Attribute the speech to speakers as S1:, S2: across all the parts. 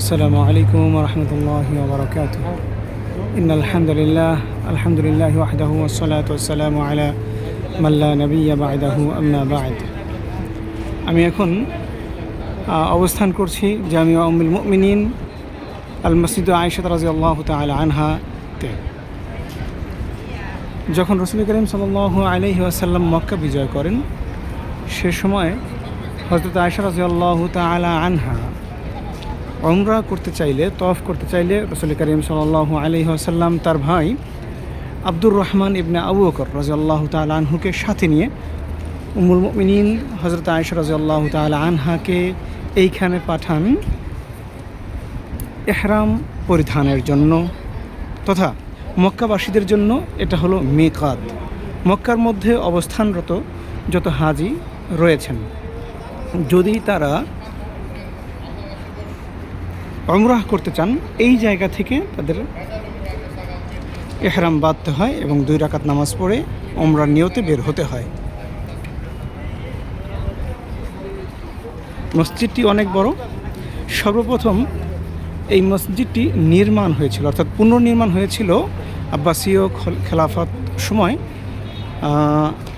S1: আসসালামু আলাইকুম ওয়া রাহমাতুল্লাহি ওয়া বারাকাতুহু। ইন্নাল হামদুলিল্লাহ আলহামদুলিল্লাহি ওয়াহদাহু ওয়াসসালাতু ওয়াসসালামু আলা মান লা নাবিয়্যা বা'দাহু আম্মা বা'দ। আমি এখন অবস্থান করছি জামিয়া উম্মুল মুমিনিন আল মসজিদ আয়েশা রাদিয়াল্লাহু তাআলা আনহাতে। যখন রাসূল করিম সাল্লাল্লাহু আলাইহি ওয়াসাল্লাম মক্কা বিজয় করেন, সে সময় হযরত আয়েশা রাদিয়াল্লাহু তাআলা আনহা উমরা করতে চাইলে, তওয়াফ করতে চাইলে রাসূল করিম সাল্লাল্লাহু আলাইহি ওয়াসাল্লাম তার ভাই আব্দুর রহমান ইবনে আবু বকর রাদিয়াল্লাহু তাআলা আনহুকে সাথে নিয়ে উম্মুল মুমিনিন হযরত আয়েশা রাদিয়াল্লাহু তাআলা আনহাকে এইখানে পাঠান ইহরাম পরিধানের জন্য, তথা মক্কাবাসীদের জন্য এটা হলো মিকাত। মক্কার মধ্যে অবস্থানরত যত হাজি রয়েছেন, যদি তারা উমরাহ করতে চান, এই জায়গা থেকে তাদের ইহরাম বাঁধতে হয় এবং 2 রাকাত নামাজ পড়ে উমরার নিয়তে বের হতে হয়। মসজিদটি অনেক বড়। সর্বপ্রথম এই মসজিদটি নির্মাণ হয়েছিল, অর্থাৎ পুনর্নির্মাণ হয়েছিল আব্বাসীয় খেলাফত সময়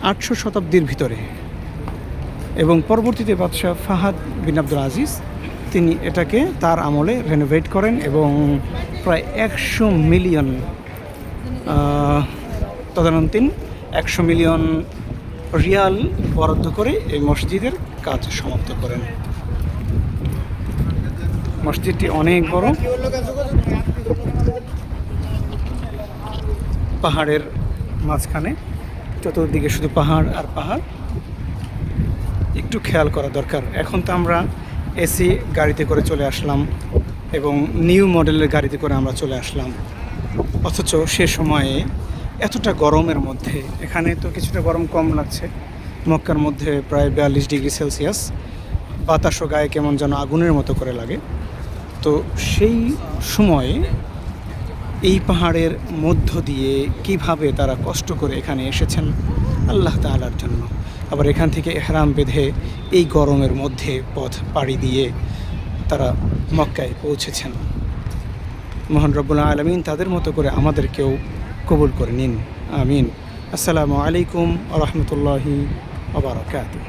S1: 800 শতাব্দীর ভিতরে, এবং পরবর্তীতে বাদশাহ ফাহাদ বিন আব্দুল আজিজ তিনি এটাকে তার আমলে রেনোভেট করেন এবং প্রায় 100 মিলিয়ন তদানীন্তন 100 মিলিয়ন রিয়াল বরাদ্দ করে এই মসজিদের কাজ সমাপ্ত করেন। মসজিদটি অনেক বড়, পাহাড়ের মাঝখানে, চতুর্দিকে শুধু পাহাড় আর পাহাড়। একটু খেয়াল করা দরকার। এখন তো আমরা এসি গাড়িতে করে চলে আসলাম এবং নিউ মডেলের গাড়িতে করে আমরা চলে আসলাম, অথচ সে সময়ে এতটা গরমের মধ্যে, এখানে তো কিছুটা গরম কম লাগছে, মক্কার মধ্যে প্রায় 42 ডিগ্রি সেলসিয়াস, বাতাসও গায়ে কেমন যেন আগুনের মতো করে লাগে। তো সেই সময়ে এই পাহাড়ের মধ্য দিয়ে কিভাবে তারা কষ্ট করে এখানে এসেছেন আল্লাহ তাআলার জন্য, আবার এখান থেকে ইহরাম বেঁধে এই গরমের মধ্যে পথ পাড়ি দিয়ে তারা মক্কায় পৌঁছেছেন। মহান রব্বুল আলামিন তাদের মতো করে আমাদেরকেও কবুল করে নিন, আমিন। আসসালামু আলাইকুম ওয়া রাহমাতুল্লাহি ওয়া বারাকাতুহু।